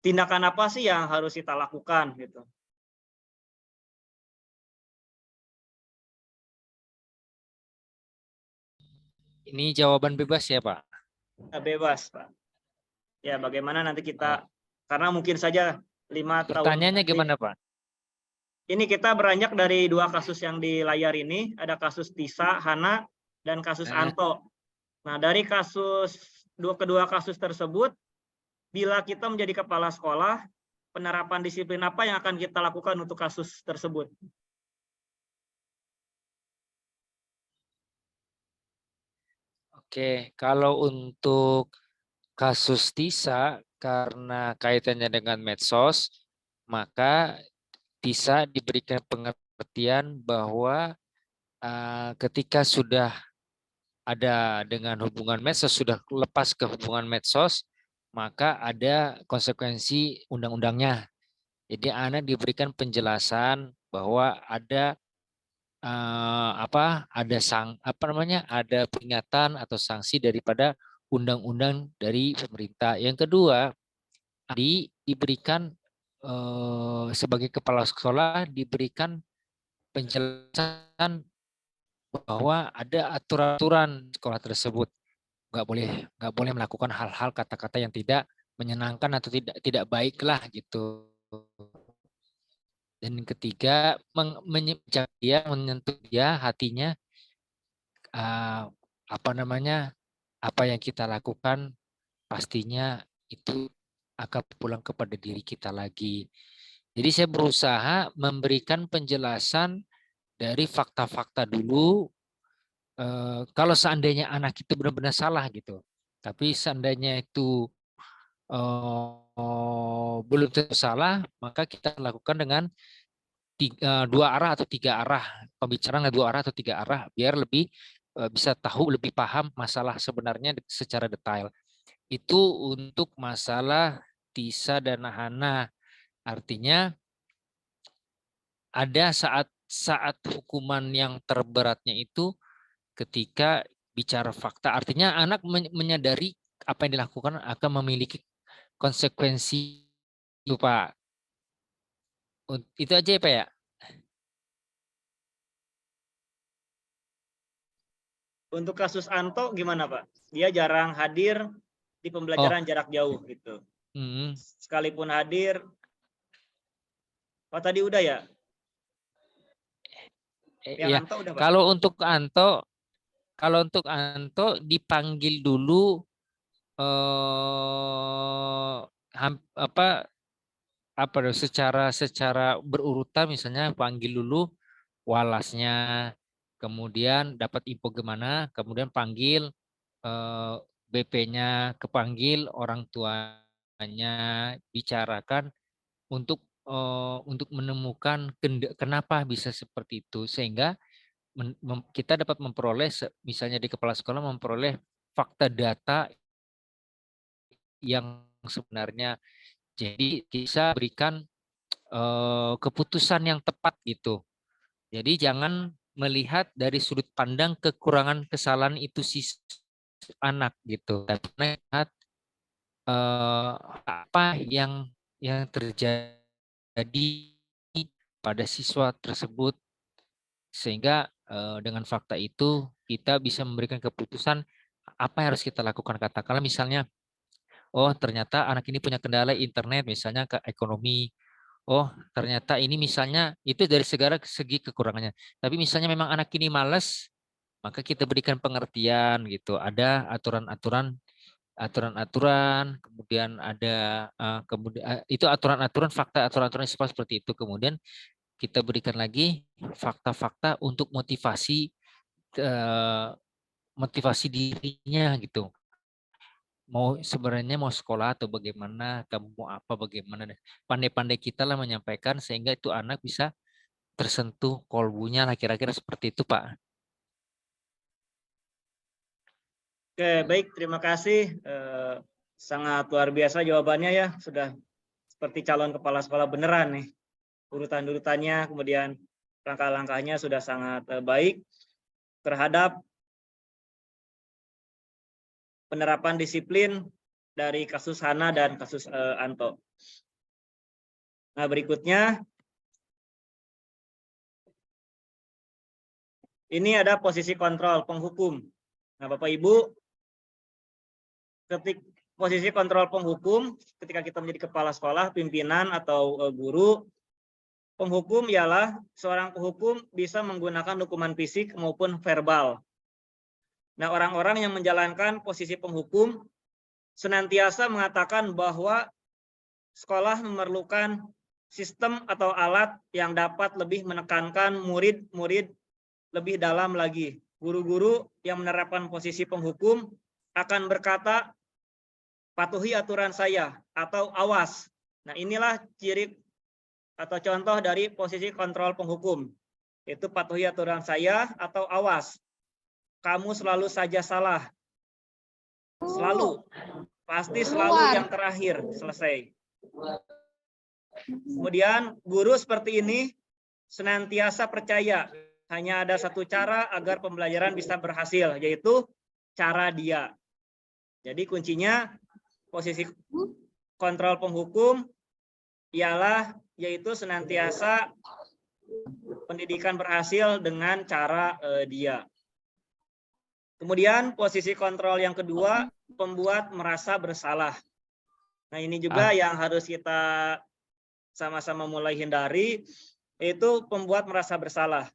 tindakan apa sih yang harus kita lakukan gitu. Ini jawaban bebas ya, Pak? Bebas, Pak. Ya, bagaimana nanti kita, karena mungkin saja 5 tahun. Pertanyaannya gimana, Pak? Ini kita beranjak dari 2 kasus yang di layar ini, ada kasus Tisa, Hana, dan kasus Anto. Nah, dari kedua kasus tersebut, bila kita menjadi kepala sekolah, penerapan disiplin apa yang akan kita lakukan untuk kasus tersebut? Oke, kalau untuk kasus Tisa, karena kaitannya dengan medsos, maka Tisa diberikan pengertian bahwa ketika sudah ada dengan hubungan medsos, sudah lepas ke hubungan medsos, maka ada konsekuensi undang-undangnya. Jadi anak diberikan penjelasan bahwa ada ada peringatan atau sanksi daripada undang-undang dari pemerintah. Yang kedua, diberikan sebagai kepala sekolah diberikan penjelasan bahwa ada aturan sekolah tersebut, nggak boleh melakukan hal-hal kata-kata yang tidak menyenangkan atau tidak baik lah gitu. Dan yang ketiga, menyentuh dia hatinya, apa yang kita lakukan pastinya itu akan pulang kepada diri kita lagi. Jadi saya berusaha memberikan penjelasan dari fakta-fakta dulu. Kalau seandainya anak itu benar-benar salah gitu, tapi seandainya itu belum tentu salah, maka kita lakukan dengan 2 arah atau 3 arah, pembicaraan 2 arah atau 3 arah, biar lebih bisa tahu, lebih paham masalah sebenarnya secara detail. Itu untuk masalah Tisa dan Hana. Artinya ada saat hukuman yang terberatnya itu ketika bicara fakta. Artinya anak menyadari apa yang dilakukan akan memiliki konsekuensi itu, Pak. Itu aja ya, Pak ya? Untuk kasus Anto gimana, Pak? Dia jarang hadir di pembelajaran jarak jauh gitu. Sekalipun hadir, tadi udah ya? Ya. Anto udah, Pak? Kalau untuk Anto dipanggil dulu secara berurutan, misalnya panggil dulu walasnya, kemudian dapat info gimana, kemudian panggil BP-nya, kepanggil orang tuanya, bicarakan untuk menemukan kenapa bisa seperti itu, sehingga kita dapat memperoleh, misalnya di kepala sekolah memperoleh fakta data yang sebenarnya. Jadi bisa berikan keputusan yang tepat gitu. Jadi jangan melihat dari sudut pandang kekurangan kesalahan itu si anak gitu, tapi melihat apa yang terjadi pada siswa tersebut, sehingga dengan fakta itu kita bisa memberikan keputusan apa yang harus kita lakukan. Katakanlah misalnya, oh ternyata anak ini punya kendala internet, misalnya ke ekonomi. Oh ternyata ini misalnya itu dari segala segi kekurangannya. Tapi misalnya memang anak ini malas, maka kita berikan pengertian gitu. Ada aturan-aturan, kemudian ada itu aturan-aturan, fakta aturan-aturan seperti itu. Kemudian kita berikan lagi fakta-fakta untuk motivasi dirinya gitu. Sebenarnya mau sekolah atau bagaimana, kamu mau apa, bagaimana. Pandai-pandai kita lah menyampaikan sehingga itu anak bisa tersentuh kolbunya lah, kira-kira seperti itu, Pak. Oke, baik, terima kasih. Sangat luar biasa jawabannya ya, sudah seperti calon kepala sekolah beneran nih. Urutan-urutannya, kemudian langkah-langkahnya sudah sangat baik terhadap penerapan disiplin dari kasus Hana dan kasus Anto. Nah, berikutnya ini ada posisi kontrol penghukum. Nah, Bapak Ibu, posisi kontrol penghukum ketika kita menjadi kepala sekolah, pimpinan atau guru, penghukum ialah seorang penghukum bisa menggunakan hukuman fisik maupun verbal. Nah, orang-orang yang menjalankan posisi penghukum senantiasa mengatakan bahwa sekolah memerlukan sistem atau alat yang dapat lebih menekankan murid-murid lebih dalam lagi. Guru-guru yang menerapkan posisi penghukum akan berkata, patuhi aturan saya atau awas. Nah, inilah ciri atau contoh dari posisi kontrol penghukum. Itu patuhi aturan saya atau awas. Kamu selalu saja salah. Selalu. Pasti selalu yang terakhir. Selesai. Kemudian guru seperti ini senantiasa percaya hanya ada satu cara agar pembelajaran bisa berhasil, yaitu cara dia. Jadi kuncinya posisi kontrol penghukum ialah yaitu senantiasa pendidikan berhasil dengan cara dia. Kemudian posisi kontrol yang kedua, pembuat merasa bersalah. Nah, ini juga yang harus kita sama-sama mulai hindari, yaitu pembuat merasa bersalah.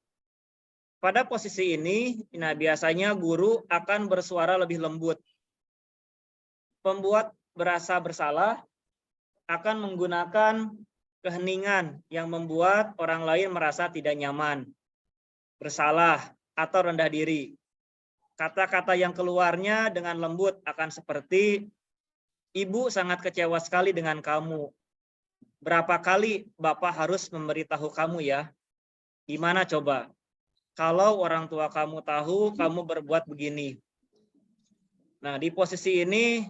Pada posisi ini, nah biasanya guru akan bersuara lebih lembut. Pembuat merasa bersalah akan menggunakan keheningan yang membuat orang lain merasa tidak nyaman, bersalah, atau rendah diri. Kata-kata yang keluarnya dengan lembut akan seperti, Ibu sangat kecewa sekali dengan kamu. Berapa kali Bapak harus memberitahu kamu ya? Gimana coba? Kalau orang tua kamu tahu kamu berbuat begini. Nah, di posisi ini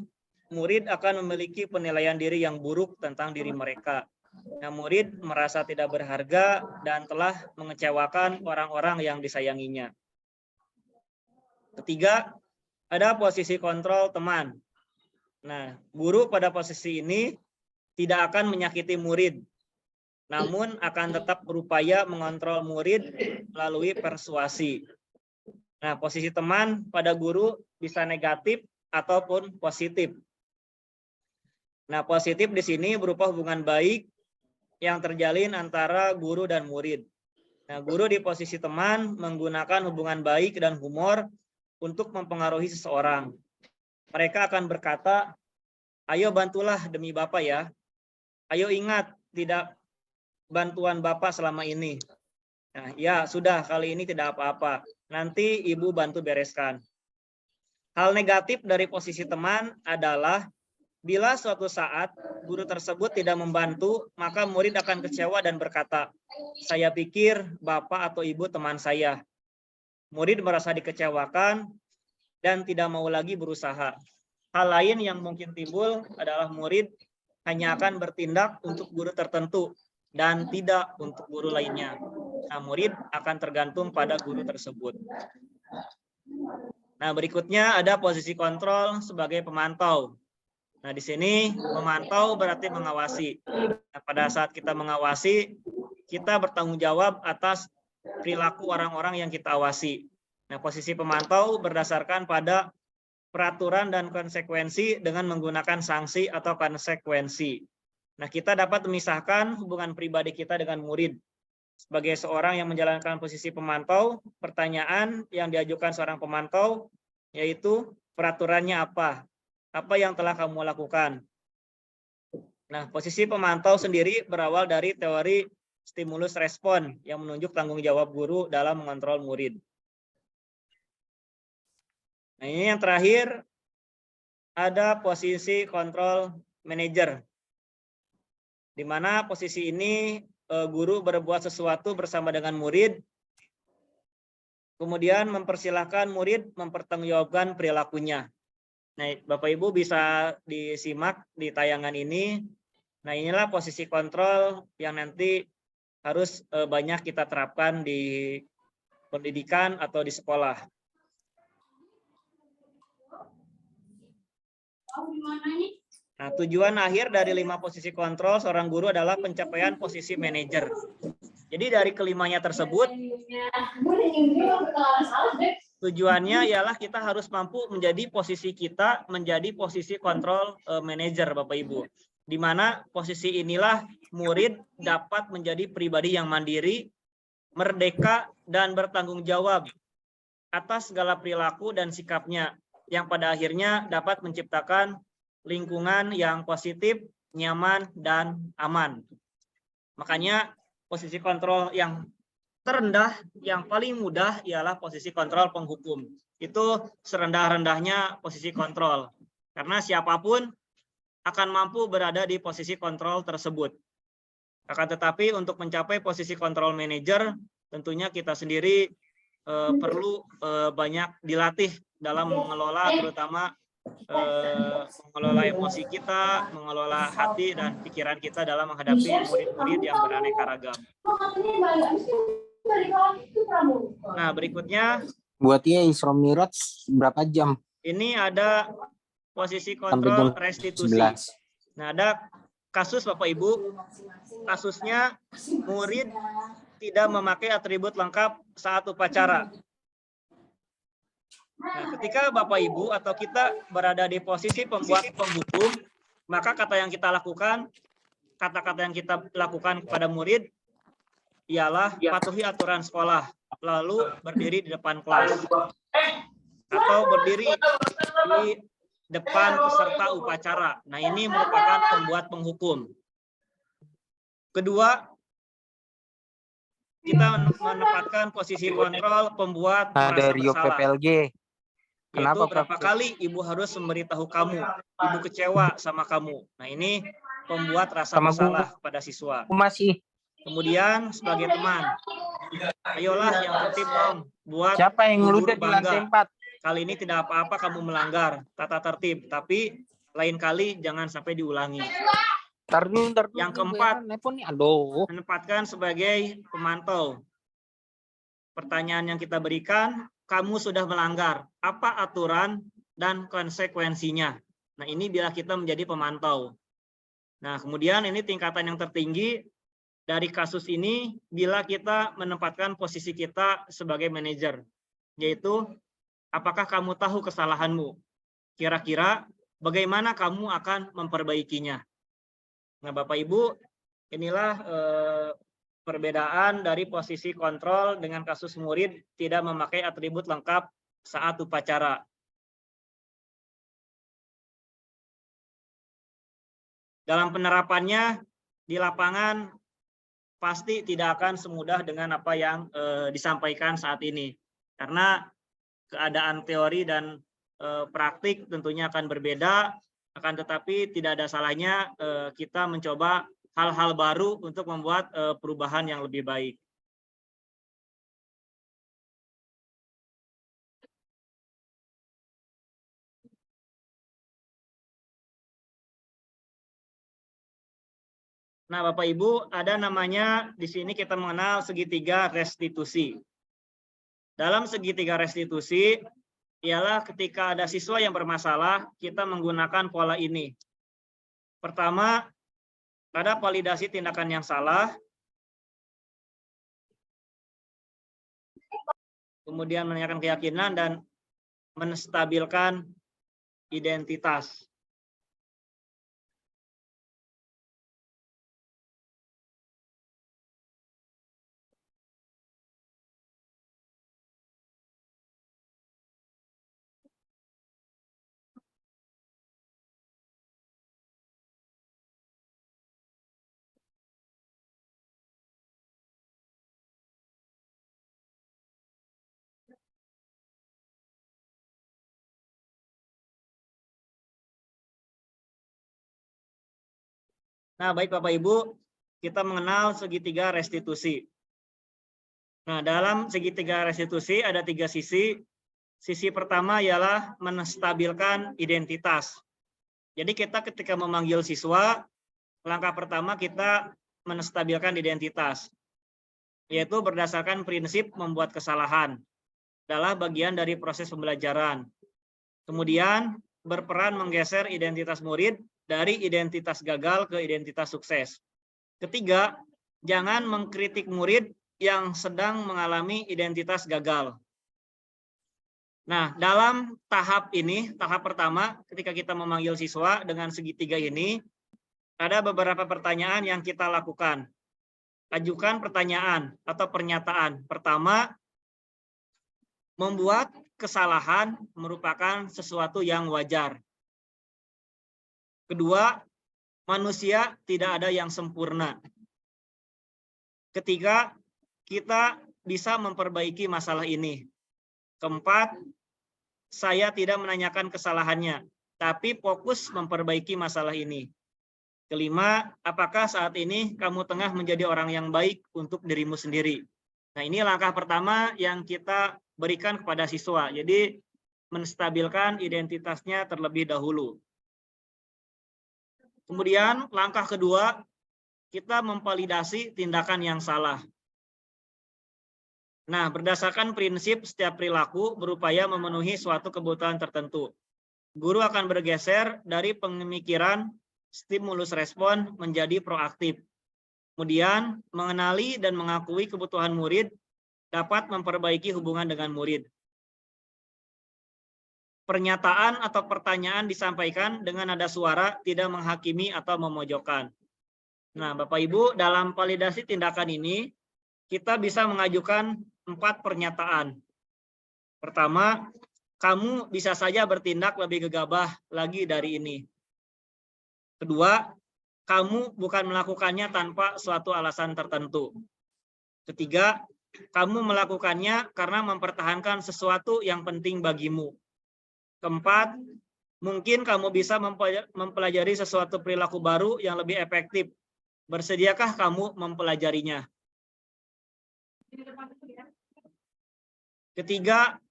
murid akan memiliki penilaian diri yang buruk tentang diri mereka. Nah, murid merasa tidak berharga dan telah mengecewakan orang-orang yang disayanginya. Ketiga, ada posisi kontrol teman. Nah, guru pada posisi ini tidak akan menyakiti murid, namun akan tetap berupaya mengontrol murid melalui persuasi. Nah, posisi teman pada guru bisa negatif ataupun positif. Nah, positif di sini berupa hubungan baik yang terjalin antara guru dan murid. Nah, guru di posisi teman menggunakan hubungan baik dan humor untuk mempengaruhi seseorang. Mereka akan berkata, ayo bantulah demi Bapak ya. Ayo ingat, tidak bantuan Bapak selama ini. Nah, ya sudah, kali ini tidak apa-apa. Nanti Ibu bantu bereskan. Hal negatif dari posisi teman adalah bila suatu saat guru tersebut tidak membantu, maka murid akan kecewa dan berkata, saya pikir Bapak atau Ibu teman saya. Murid merasa dikecewakan dan tidak mau lagi berusaha. Hal lain yang mungkin timbul adalah murid hanya akan bertindak untuk guru tertentu dan tidak untuk guru lainnya. Nah, murid akan tergantung pada guru tersebut. Nah, berikutnya ada posisi kontrol sebagai pemantau. Nah, di sini memantau berarti mengawasi. Nah, pada saat kita mengawasi, kita bertanggung jawab atas perilaku orang-orang yang kita awasi. Nah, posisi pemantau berdasarkan pada peraturan dan konsekuensi dengan menggunakan sanksi atau konsekuensi. Nah, kita dapat memisahkan hubungan pribadi kita dengan murid. Sebagai seorang yang menjalankan posisi pemantau, pertanyaan yang diajukan seorang pemantau yaitu peraturannya apa? Apa yang telah kamu lakukan? Nah, posisi pemantau sendiri berawal dari teori stimulus respon yang menunjuk tanggung jawab guru dalam mengontrol murid. Nah, ini yang terakhir ada posisi kontrol manager, di mana posisi ini guru berbuat sesuatu bersama dengan murid, kemudian mempersilahkan murid mempertanggungjawabkan perilakunya. Nah, Bapak Ibu bisa disimak di tayangan ini. Nah, inilah posisi kontrol yang nanti harus banyak kita terapkan di pendidikan atau di sekolah. Nah, tujuan akhir dari 5 posisi kontrol seorang guru adalah pencapaian posisi manajer. Jadi dari kelimanya tersebut, tujuannya ialah kita harus mampu menjadi posisi kita menjadi posisi kontrol manajer, Bapak Ibu. Di mana posisi inilah murid dapat menjadi pribadi yang mandiri, merdeka, dan bertanggung jawab atas segala perilaku dan sikapnya, yang pada akhirnya dapat menciptakan lingkungan yang positif, nyaman, dan aman. Makanya posisi kontrol yang terendah, yang paling mudah ialah posisi kontrol penghukum. Itu serendah-rendahnya posisi kontrol. Karena siapapun akan mampu berada di posisi kontrol tersebut. Akan tetapi untuk mencapai posisi kontrol manajer, tentunya kita sendiri perlu banyak dilatih dalam mengelola, terutama mengelola emosi kita, mengelola hati dan pikiran kita dalam menghadapi murid-murid yang beraneka ragam. Nah, berikutnya buatnya Isra Miraj berapa jam? ini ada posisi kontrol restitusi. Nah, ada kasus Bapak Ibu, kasusnya murid tidak memakai atribut lengkap saat upacara. Nah, ketika Bapak Ibu atau kita berada di posisi pembuat penghukum, maka kata yang kita lakukan, kata-kata yang kita lakukan kepada murid ialah patuhi aturan sekolah, lalu berdiri di depan kelas, atau berdiri di depan peserta upacara. Nah, ini merupakan pembuat penghukum. Kedua, kita menempatkan posisi kontrol pembuat merasa dari bersalah. PPLG. Yaitu berapa kali ibu harus memberitahu kamu, ibu kecewa sama kamu. Nah, ini pembuat rasa bersalah pada siswa. Masih. Kemudian sebagai teman, ayolah yang tertib dong, buat siapa yang guru ngeludet di lantai bangga. 4? Kali ini tidak apa-apa kamu melanggar tata tertib, tapi lain kali jangan sampai diulangi. Ntar dulu, Yang keempat, aduh, menempatkan sebagai pemantau. Pertanyaan yang kita berikan, kamu sudah melanggar, apa aturan dan konsekuensinya? Nah, ini bila kita menjadi pemantau. Nah, kemudian ini tingkatan yang tertinggi dari kasus ini bila kita menempatkan posisi kita sebagai manajer, yaitu apakah kamu tahu kesalahanmu? Kira-kira bagaimana kamu akan memperbaikinya? Nah, Bapak Ibu, inilah perbedaan dari posisi kontrol dengan kasus murid tidak memakai atribut lengkap saat upacara. Dalam penerapannya di lapangan pasti tidak akan semudah dengan apa yang disampaikan saat ini. Karena keadaan teori dan praktik tentunya akan berbeda, akan tetapi tidak ada salahnya kita mencoba hal-hal baru untuk membuat perubahan yang lebih baik. Nah, Bapak Ibu, ada namanya di sini kita mengenal segitiga restitusi. Dalam segitiga restitusi ialah ketika ada siswa yang bermasalah, kita menggunakan pola ini. Pertama, ada validasi tindakan yang salah. kemudian menanyakan keyakinan, dan menstabilkan identitas. Nah, baik Bapak Ibu, kita mengenal segitiga restitusi. Nah, dalam segitiga restitusi ada 3 sisi. Sisi pertama ialah menstabilkan identitas. Jadi kita ketika memanggil siswa, langkah pertama kita menstabilkan identitas, yaitu berdasarkan prinsip membuat kesalahan. Adalah bagian dari proses pembelajaran. Kemudian berperan menggeser identitas murid dari identitas gagal ke identitas sukses. Ketiga, jangan mengkritik murid yang sedang mengalami identitas gagal. Nah, dalam tahap ini, tahap pertama, ketika kita memanggil siswa dengan segitiga ini, ada beberapa pertanyaan yang kita lakukan. Ajukan pertanyaan atau pernyataan. Pertama, membuat kesalahan merupakan sesuatu yang wajar. Kedua, manusia tidak ada yang sempurna. Ketiga, kita bisa memperbaiki masalah ini. Keempat, saya tidak menanyakan kesalahannya, tapi fokus memperbaiki masalah ini. Kelima, apakah saat ini kamu tengah menjadi orang yang baik untuk dirimu sendiri? Nah, ini langkah pertama yang kita berikan kepada siswa. Jadi, menstabilkan identitasnya terlebih dahulu. Kemudian langkah kedua, kita memvalidasi tindakan yang salah. Nah, berdasarkan prinsip setiap perilaku berupaya memenuhi suatu kebutuhan tertentu. Guru akan bergeser dari pemikiran stimulus respon menjadi proaktif. Kemudian mengenali dan mengakui kebutuhan murid dapat memperbaiki hubungan dengan murid. Pernyataan atau pertanyaan disampaikan dengan nada suara, tidak menghakimi atau memojokkan. Nah, Bapak Ibu, dalam validasi tindakan ini, kita bisa mengajukan 4 pernyataan. Pertama, kamu bisa saja bertindak lebih gegabah lagi dari ini. Kedua, kamu bukan melakukannya tanpa suatu alasan tertentu. Ketiga, kamu melakukannya karena mempertahankan sesuatu yang penting bagimu. Keempat, mungkin kamu bisa mempelajari sesuatu perilaku baru yang lebih efektif. Bersediakah kamu mempelajarinya? Ketiga,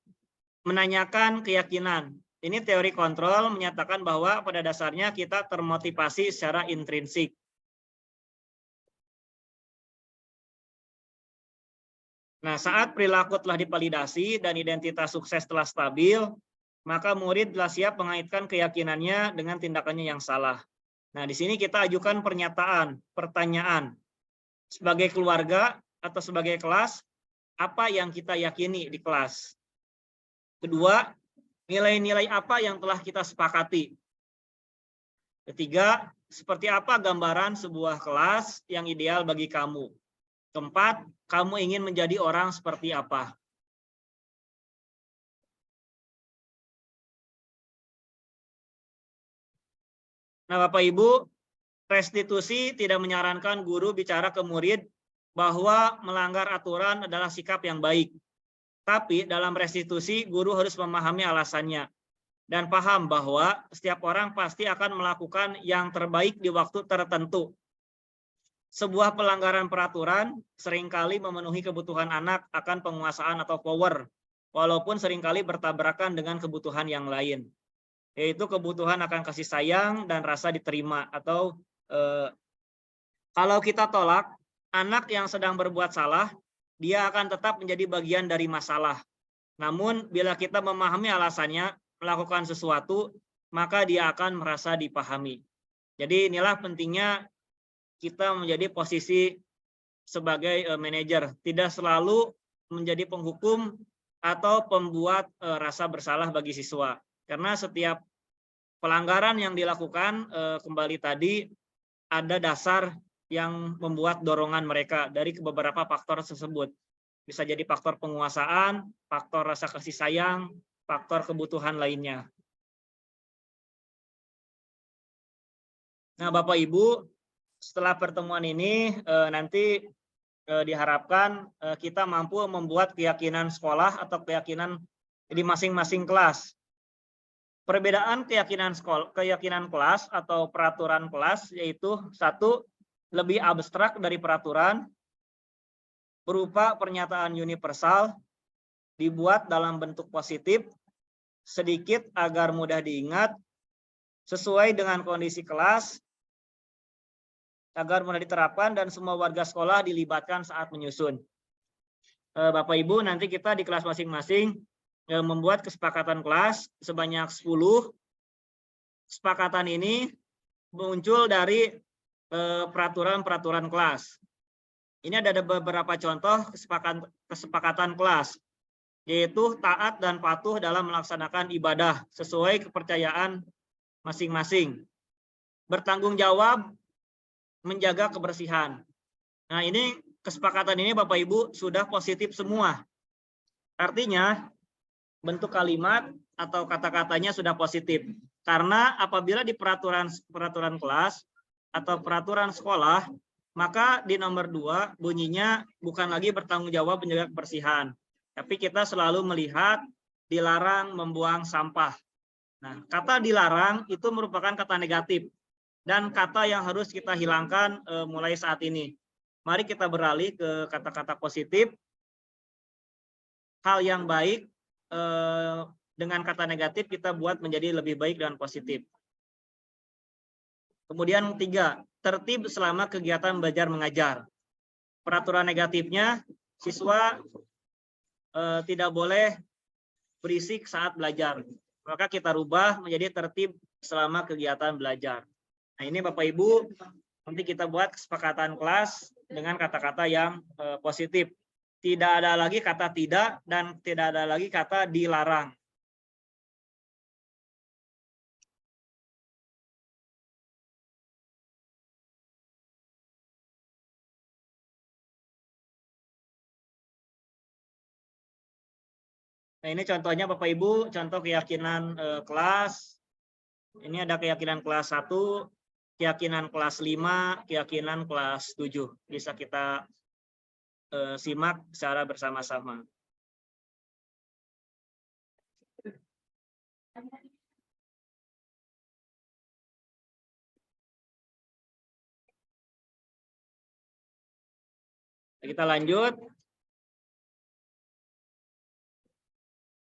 menanyakan keyakinan. Ini teori kontrol menyatakan bahwa pada dasarnya kita termotivasi secara intrinsik. Nah, saat perilaku telah divalidasi dan identitas sukses telah stabil, maka murid telah siap mengaitkan keyakinannya dengan tindakannya yang salah. Nah, di sini kita ajukan pernyataan, pertanyaan. Sebagai keluarga atau sebagai kelas, apa yang kita yakini di kelas? Kedua, nilai-nilai apa yang telah kita sepakati? Ketiga, seperti apa gambaran sebuah kelas yang ideal bagi kamu? Keempat, kamu ingin menjadi orang seperti apa? Nah, Bapak Ibu, restitusi tidak menyarankan guru bicara ke murid bahwa melanggar aturan adalah sikap yang baik. Tapi dalam restitusi, guru harus memahami alasannya dan paham bahwa setiap orang pasti akan melakukan yang terbaik di waktu tertentu. Sebuah pelanggaran peraturan seringkali memenuhi kebutuhan anak akan penguasaan atau power, walaupun seringkali bertabrakan dengan kebutuhan yang lain, yaitu kebutuhan akan kasih sayang dan rasa diterima. Atau kalau kita tolak, anak yang sedang berbuat salah, dia akan tetap menjadi bagian dari masalah. Namun bila kita memahami alasannya melakukan sesuatu, maka dia akan merasa dipahami. Jadi inilah pentingnya kita menjadi posisi sebagai manajer, tidak selalu menjadi penghukum atau pembuat rasa bersalah bagi siswa. Karena setiap pelanggaran yang dilakukan kembali tadi ada dasar yang membuat dorongan mereka dari beberapa faktor tersebut. Bisa jadi faktor penguasaan, faktor rasa kasih sayang, faktor kebutuhan lainnya. Nah, Bapak Ibu, setelah pertemuan ini nanti diharapkan kita mampu membuat keyakinan sekolah atau keyakinan di masing-masing kelas. Perbedaan keyakinan kelas atau peraturan kelas yaitu satu, lebih abstrak dari peraturan, berupa pernyataan universal, dibuat dalam bentuk positif, sedikit agar mudah diingat, sesuai dengan kondisi kelas, agar mudah diterapkan dan semua warga sekolah dilibatkan saat menyusun. Bapak Ibu, nanti kita di kelas masing-masing membuat kesepakatan kelas sebanyak 10. Kesepakatan ini muncul dari peraturan-peraturan kelas. Ini ada beberapa contoh kesepakatan kelas, yaitu taat dan patuh dalam melaksanakan ibadah sesuai kepercayaan masing-masing. Bertanggung jawab menjaga kebersihan. Nah, ini kesepakatan ini Bapak Ibu sudah positif semua. Artinya bentuk kalimat atau kata-katanya sudah positif. Karena apabila di peraturan kelas atau peraturan sekolah, maka di nomor 2 bunyinya bukan lagi bertanggung jawab menjaga kebersihan, tapi kita selalu melihat dilarang membuang sampah. Nah, kata dilarang itu merupakan kata negatif dan kata yang harus kita hilangkan mulai saat ini. Mari kita beralih ke kata-kata positif. Hal yang baik dengan kata negatif kita buat menjadi lebih baik dan positif. Kemudian 3, tertib selama kegiatan belajar mengajar. Peraturan negatifnya, siswa tidak boleh berisik saat belajar. Maka kita rubah menjadi tertib selama kegiatan belajar. Nah, ini Bapak Ibu, nanti kita buat kesepakatan kelas dengan kata-kata yang positif. Tidak ada lagi kata tidak dan tidak ada lagi kata dilarang. Nah, ini contohnya Bapak Ibu, contoh keyakinan kelas. Ini ada keyakinan kelas 1, keyakinan kelas 5, keyakinan kelas 7. Bisa kita simak secara bersama-sama. Kita lanjut.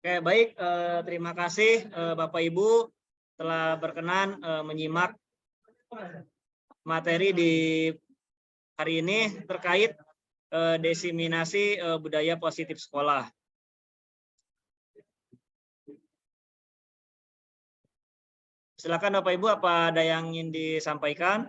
Oke, baik. Terima kasih Bapak Ibu telah berkenan menyimak materi di hari ini terkait diseminasi budaya positif sekolah. Silakan Bapak Ibu, apa ada yang ingin disampaikan?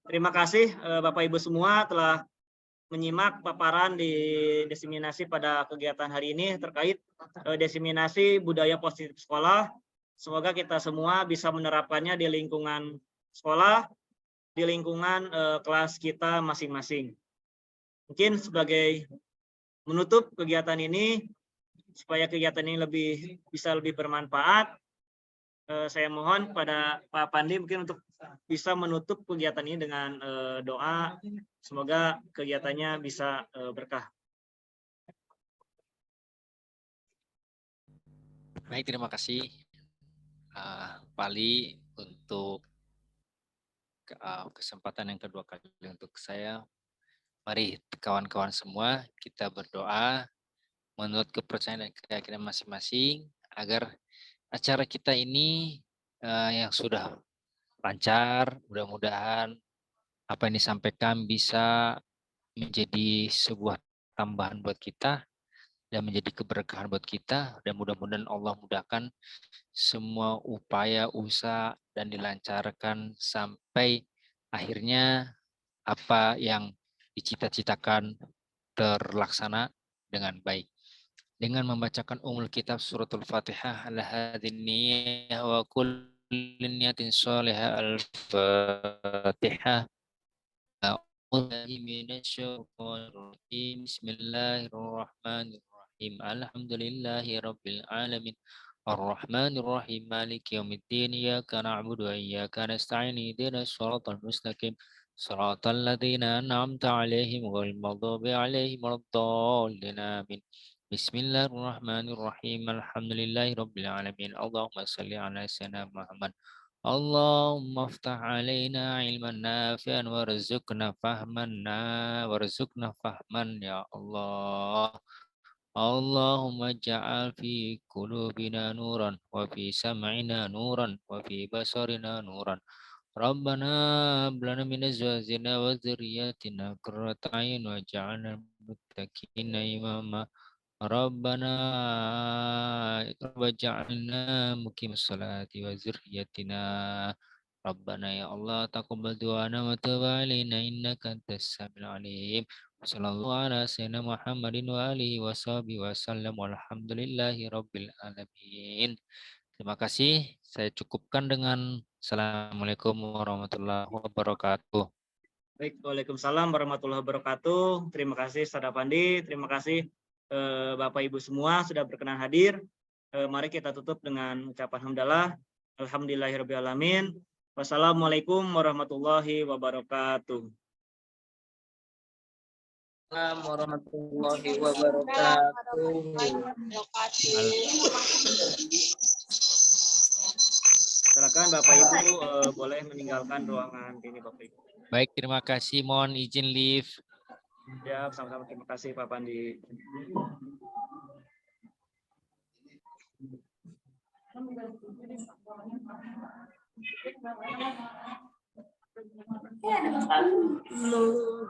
Terima kasih Bapak Ibu semua telah menyimak paparan di diseminasi pada kegiatan hari ini terkait diseminasi budaya positif sekolah. Semoga kita semua bisa menerapkannya di lingkungan sekolah, di lingkungan kelas kita masing-masing. Mungkin sebagai menutup kegiatan ini, supaya kegiatan ini bisa lebih bermanfaat, saya mohon pada Pak Pandi mungkin untuk bisa menutup kegiatan ini dengan doa. Semoga kegiatannya bisa berkah. Baik, terima kasih Pali untuk kesempatan yang kedua kali untuk saya. Mari kawan-kawan semua kita berdoa menurut kepercayaan dan keyakinan masing-masing agar acara kita ini yang sudah lancar, mudah-mudahan apa yang disampaikan bisa menjadi sebuah tambahan buat kita dan menjadi keberkahan buat kita, dan mudah-mudahan Allah mudahkan semua upaya usaha dan dilancarkan sampai akhirnya apa yang dicita-citakan terlaksana dengan baik. Dengan membacakan kitab suratul Fatihah ala hadhin niyyah wa kullin niyatin shalihah al-Fatihah. Bismillahirrahmanirrahim. Alhamdulillahi rabbil alamin. Ar-Rahmanir-Rahim. Maliki yaumiddin. Iyyaka na'budu wa iyyaka nasta'in. Ihdinas siratal mustaqim. Siratal ladzina an'amta 'alaihim ghairil maghdubi 'alaihim waladdallin. Amin. Bismillahirrahmanirrahim. Alhamdulillahi rabbil alamin. Allahumma shalli ala sayyidina Muhammad. Allahumma aftah alaina ilman nafi'an warzuqna fahman ya Allah. Allahumma ja'al fi qulubina nuran wa fi sam'ina nuran wa fi basarina nuran. Rabbana ablana min azwajina wa dzurriyyatina qurrata a'yun waj'alna muttaqina imama. Rabbana waj'alna muqimis salati wa dzurriyyatina. Rabbana ya Allah taqabbal du'ana wa tub 'alaina innaka antas samiul 'alim. Sallallahu ala sayyidina Muhammadin wa alihi wa sahbihi wasallam walhamdulillahi rabbil alamin. Terima kasih. Saya cukupkan dengan Assalamualaikum warahmatullahi wabarakatuh. Baik, Waalaikumsalam warahmatullahi wabarakatuh. Terima kasih Sada Pandi, terima kasih Bapak Ibu semua sudah berkenan hadir. Mari kita tutup dengan ucapan hamdalah. Alhamdulillahirabbil alamin. Wassalamualaikum warahmatullahi wabarakatuh. Assalamualaikum warahmatullahi wabarakatuh. Silakan Bapak Ibu boleh meninggalkan ruangan ini Bapak Ibu. Baik, terima kasih. Mohon izin live. Ya, sama-sama terima kasih Pak Pandi.